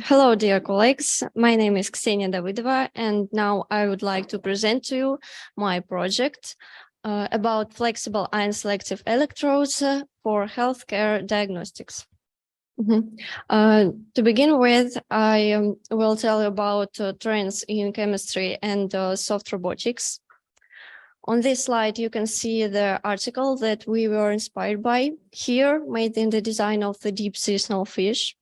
Hello, dear colleagues. My name is Ksenia Davıdova, and now I would like to present to you my project about flexible ion selective electrodes for healthcare diagnostics. To begin with, I will tell you about trends in chemistry and soft robotics. On this slide, you can see the article that we were inspired by, here made in the design of the deep sea snowfish,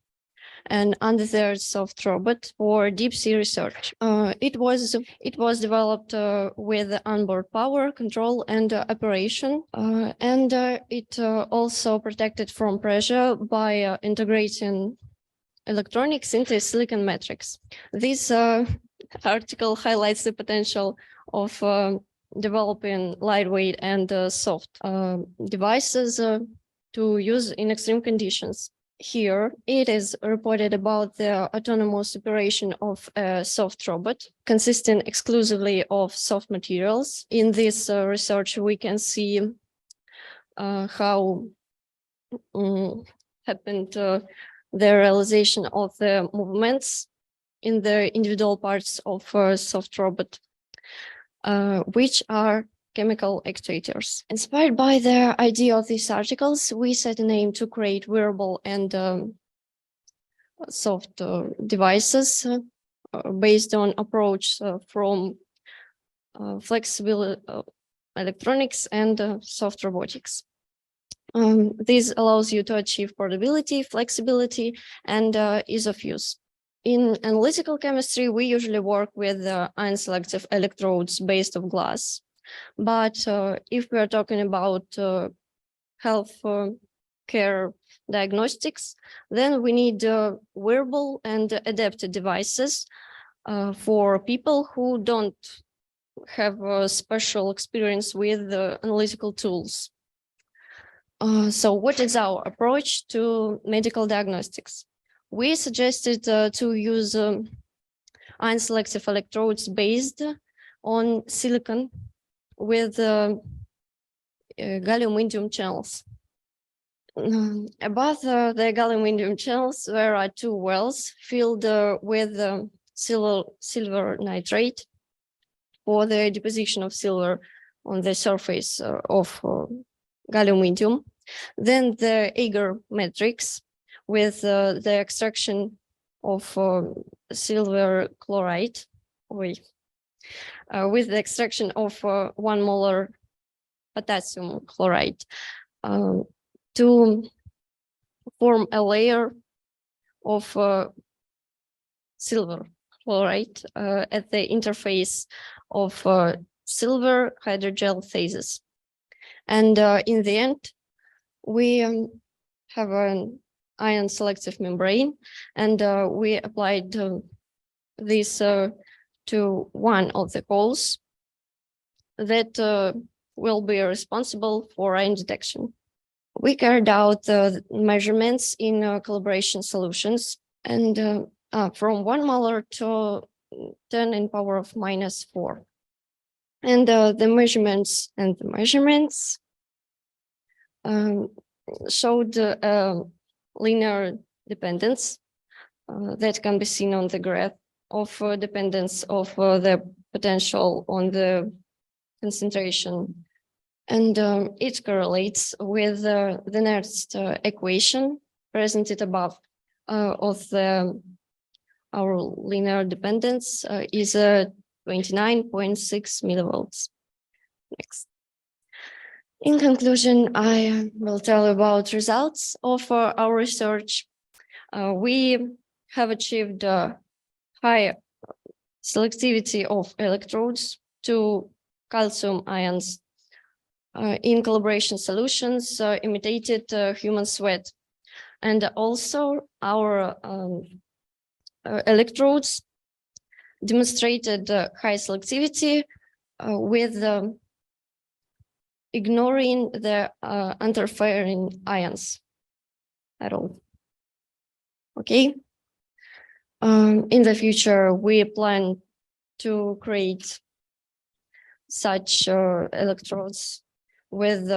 and under there soft robot for deep sea research. It was developed with onboard power control and operation, and it also protected from pressure by integrating electronics into silicon matrix. This article highlights the potential of developing lightweight and soft devices to use in extreme conditions. Here, it is reported about the autonomous operation of a soft robot consisting exclusively of soft materials. In this research, we can see how happened the realization of the movements in the individual parts of a soft robot, which are chemical actuators. Inspired by the idea of these articles, we set an aim to create wearable and soft devices based on approach from flexible electronics and soft robotics. This allows you to achieve portability, flexibility, and ease of use. In analytical chemistry, we usually work with ion selective electrodes based on glass. But if we are talking about health care diagnostics, then we need wearable and adapted devices for people who don't have a special experience with analytical tools. So what is our approach to medical diagnostics? We suggested to use ion selective electrodes based on silicon with gallium-indium channels. Above the gallium-indium channels, there are two wells filled with silver nitrate for the deposition of silver on the surface of gallium-indium. Then the agar matrix with the extraction of silver chloride, with the extraction of 1 molar potassium chloride to form a layer of silver chloride at the interface of silver hydrogel phases. And in the end, we have an ion selective membrane, and we applied this to one of the holes that will be responsible for ion detection. We carried out measurements in calibration solutions, and from 1 molar to 10 in power of -4. And the measurements showed linear dependence that can be seen on the graph of dependence of the potential on the concentration. And it correlates with the next equation presented above of our linear dependence is 29.6 millivolts. Next. In conclusion, I will tell you about results of our research. We have achieved high selectivity of electrodes to calcium ions in calibration solutions imitated human sweat. And also our electrodes demonstrated high selectivity with ignoring the interfering ions at all. Okay. In the future, we plan to create such electrodes with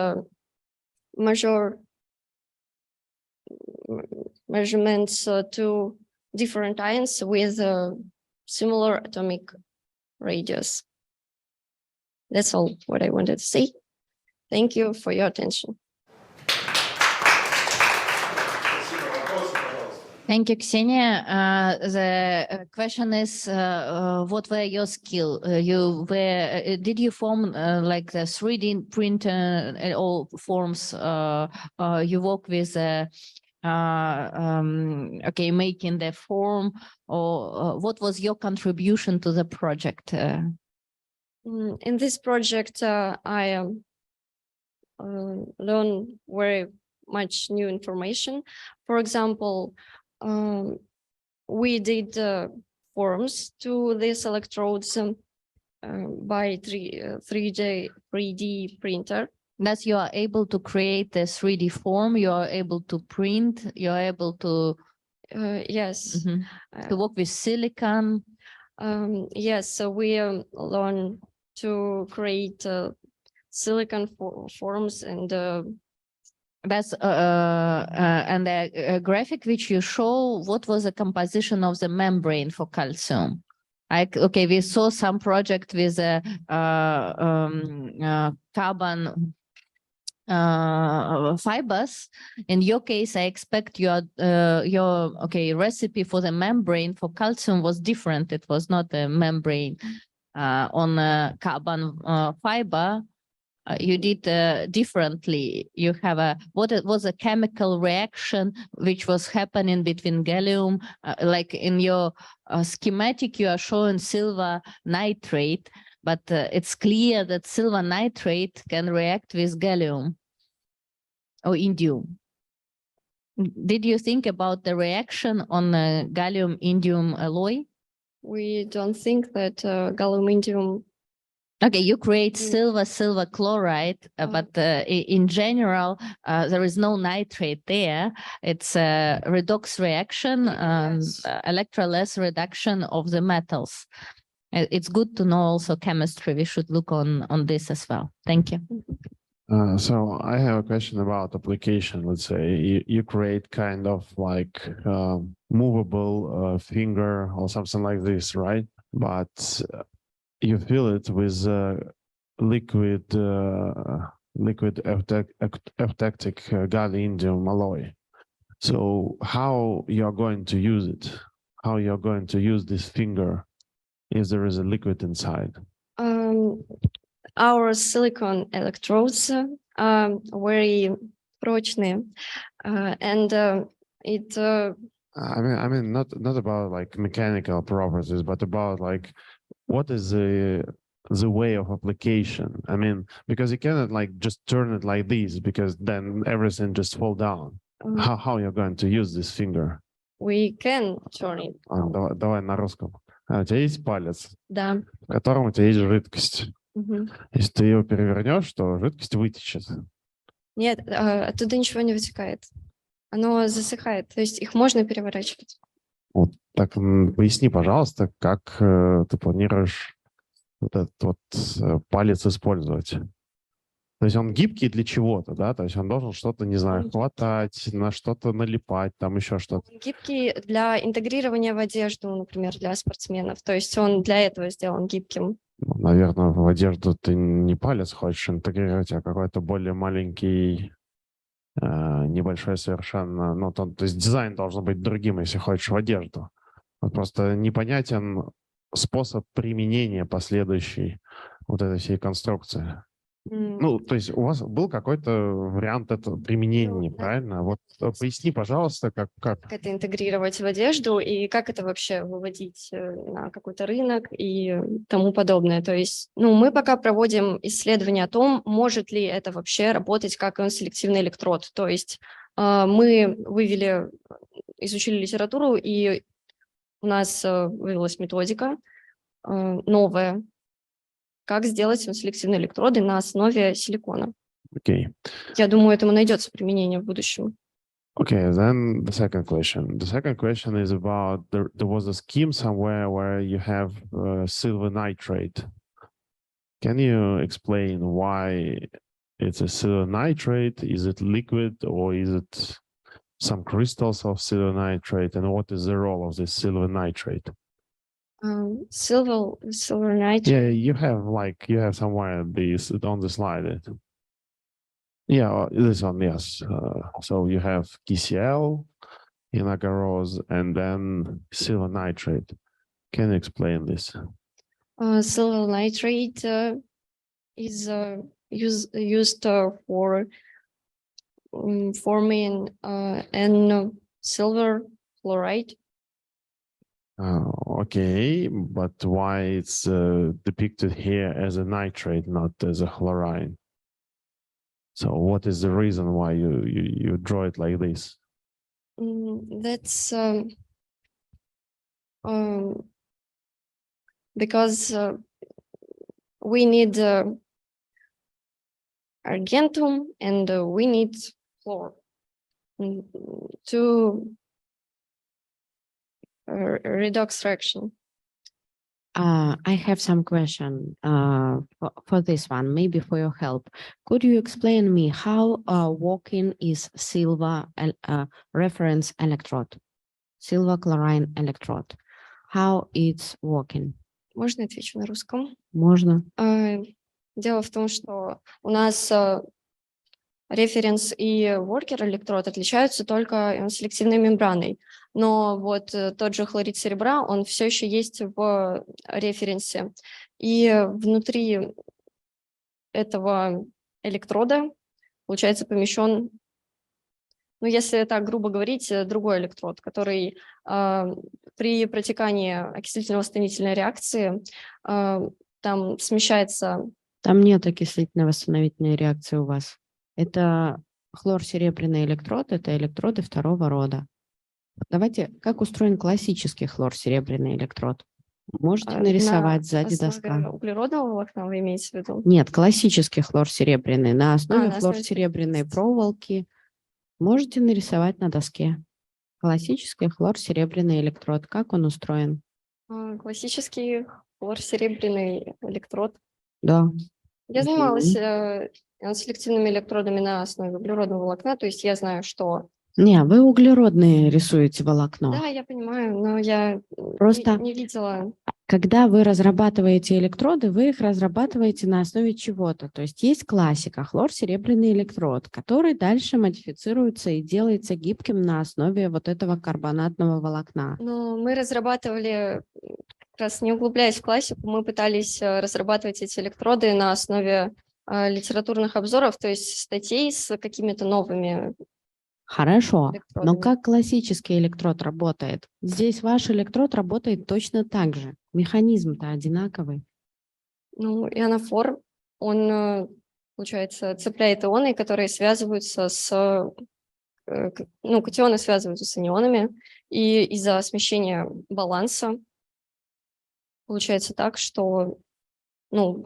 measurements to different ions with similar atomic radius. That's all what I wanted to say. Thank you for your attention. Thank you, Ksenia. The question is, what were your skills? Did you form like the 3D printer in all forms? You work with making the form, or what was your contribution to the project? In this project, I learned very much new information. For example, we did forms to these electrodes by 3D printer. That you are able to create a 3D form, you are able to print, you are able to yes, to work with silicon. Yes, so we learn to create silicon forms, and that's and the graphic which you show, what was the composition of the membrane for calcium? Okay, we saw some project with a carbon fibers. In your case, I expect your recipe for the membrane for calcium was different. It was not a membrane on a carbon fiber. You did differently. You have what it was a chemical reaction which was happening between gallium, like in your schematic you are showing silver nitrate, but it's clear that silver nitrate can react with gallium or indium. Did you think about the reaction on the gallium-indium alloy? We don't think that gallium-indium. Okay, you create silver chloride, but in general, there is no nitrate there. It's a redox reaction, Yes. Electrolysis reduction of the metals. It's good to know also chemistry. We should look on this as well. Thank you. So I have a question about application. Let's say you create kind of like movable finger or something like this, right? But you fill it with liquid eutectic gallium-indium alloy. So how you are going to use it? How you are going to use this finger if there is a liquid inside? Our silicon electrodes are very прочные, and it. I mean, not about like mechanical properties, but about like what is the way of application. I mean, because you cannot like just turn it like this, because then everything just fall down. How you're going to use this finger? We can turn it. Давай на русском. У тебя есть палец, Да. в котором у тебя есть жидкость. Если ты его перевернешь, то жидкость вытечет. Нет, оттуда ничего не вытекает. Оно засыхает. То есть их можно переворачивать. Вот так поясни, пожалуйста, как ты планируешь вот этот вот палец использовать. То есть он гибкий для чего-то, да? То есть он должен что-то, не знаю, хватать, на что-то налипать, там еще что-то. Он гибкий для интегрирования в одежду, например, для спортсменов. То есть он для этого сделан гибким. Наверное, в одежду ты не палец хочешь интегрировать, а какой-то более маленький, небольшой совершенно. Ну, то есть дизайн должен быть другим, если хочешь в одежду. Вот просто непонятен способ применения последующей вот этой всей конструкции. Ну, то есть у вас был какой-то вариант этого применения, правильно? Вот поясни, пожалуйста, как это интегрировать в одежду и как это вообще выводить на какой-то рынок и тому подобное. То есть, ну, мы пока проводим исследования о том, может ли это вообще работать как селективный электрод. То есть мы изучили литературу, и у нас вывелась методика новая, как сделать селективные электроды на основе силикона. Okay. Я думаю, этому найдется применение в будущем. Okay, then the second question. The second question is about there was a scheme somewhere where you have silver nitrate. Can you explain why it's a silver nitrate? Is it liquid or is it some crystals of silver nitrate, and what is the role of this silver nitrate? Silver nitrate. Yeah, you have somewhere these on the slide. Yeah, this one, yes. So you have KCl in agarose and then silver nitrate. Can you explain this? Silver nitrate is used for forming and silver chloride. Okay, but why it's depicted here as a nitrate, not as a chlorine? So what is the reason why you draw it like this? That's because we need argentum and we need fluor to redox reaction. I have some question for this one, maybe for your help. Could you explain me how working is silver reference electrode, silver chlorine electrode? How it's working? Можно отвечу на русском? Можно? Дело в том, что у нас референс и воркер электрод отличаются только селективной мембраной. Но вот тот же хлорид серебра, он все еще есть в референсе. И внутри этого электрода, получается, помещен, ну, если так грубо говорить, другой электрод, который при протекании окислительно-восстановительной реакции там смещается. Там нет окислительно-восстановительной реакции у вас. Это хлор-серебряный электрод, это электроды второго рода. Давайте, как устроен классический хлор-серебряный электрод? Можете нарисовать сзади доска? Углеродного волокна вы имеете в виду? Нет, классический хлор-серебряный на основе на основе хлор-серебряной проволоки. Можете нарисовать на доске. Классический хлор-серебряный электрод. Как он устроен? Классический хлор-серебряный электрод. Да. Я занималась селективными электродами на основе углеродного волокна, то есть я знаю, что... Не, вы углеродные рисуете волокно. Да, я понимаю, но я Просто не видела. Когда вы разрабатываете электроды, вы их разрабатываете на основе чего-то. То есть есть классика, хлор-серебряный электрод, который дальше модифицируется и делается гибким на основе вот этого карбонатного волокна. Но мы разрабатывали, как раз не углубляясь в классику, мы пытались разрабатывать эти электроды на основе литературных обзоров, то есть статей с какими-то новыми. Хорошо, но электродами. как классический электрод работает? Здесь ваш электрод работает точно так же. Механизм-то одинаковый. Ну, ионофор, он, получается, цепляет ионы, которые связываются с... Ну, катионы связываются с анионами, и из-за смещения баланса получается так, что ну,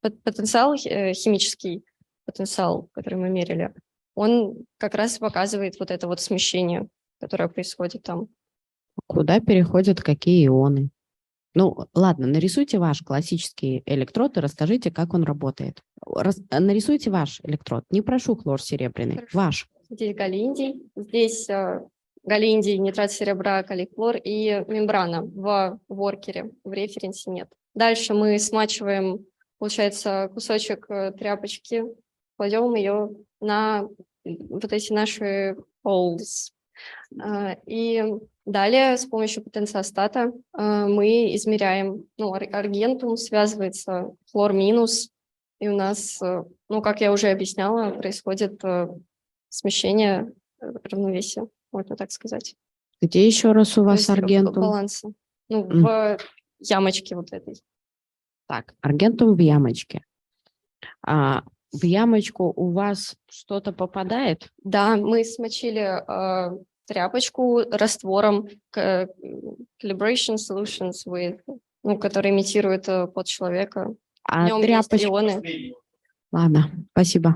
потенциал, химический потенциал, который мы мерили, он как раз показывает вот это вот смещение, которое происходит там. Куда переходят какие ионы? Ну, ладно, нарисуйте ваш классический электрод и расскажите, как он работает. Нарисуйте ваш электрод. Не прошу хлор-серебряный. Хорошо. Ваш. Здесь галлий-индий, здесь галлий-индий, нитрат серебра, калий-хлор и мембрана в воркере, в референсе нет. Дальше мы смачиваем, получается, кусочек тряпочки, кладем ее на вот эти наши holes. И далее с помощью потенциостата мы измеряем, ну, аргентум связывается, хлор минус, и у нас, ну, как я уже объясняла, происходит смещение равновесия, можно так сказать. Где еще раз у То вас есть аргентум? баланса. Ну, в ямочке вот этой. Так, аргентум в ямочке. В ямочку у вас что-то попадает? Да, мы смочили тряпочку раствором calibration solutions with, ну, который имитирует пот человека. В А нем есть тряпочка... ионы. Ладно, спасибо.